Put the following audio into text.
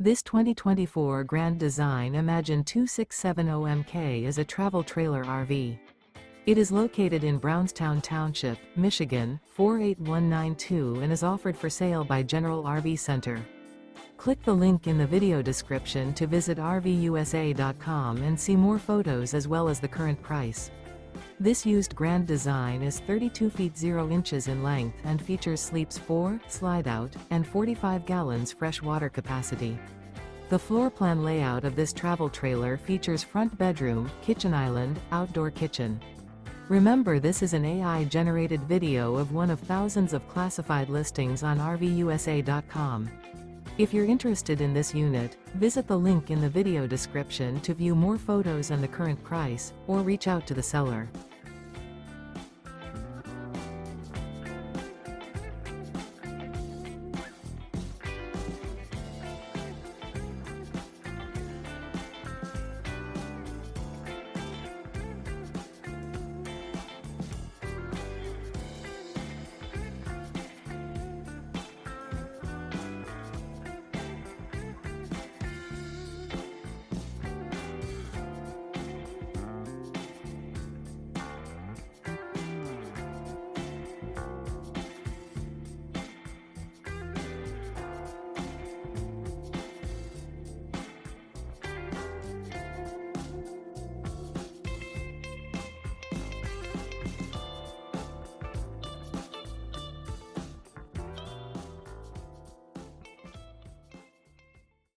This 2024 Grand Design Imagine 2670MK is a travel trailer RV. It is located in Brownstown Township, Michigan, 48192 and is offered for sale by General RV Center. Click the link in the video description to visit RVUSA.com and see more photos as well as the current price. This used Grand Design is 32 feet 0 inches in length and features sleeps 4, Slideout, and 45 gallons fresh water capacity. The floor plan layout of this travel trailer features front bedroom, kitchen island, outdoor kitchen. Remember, this is an AI-generated video of one of thousands of classified listings on RVUSA.com. If you're interested in this unit, visit the link in the video description to view more photos and the current price, or reach out to the seller.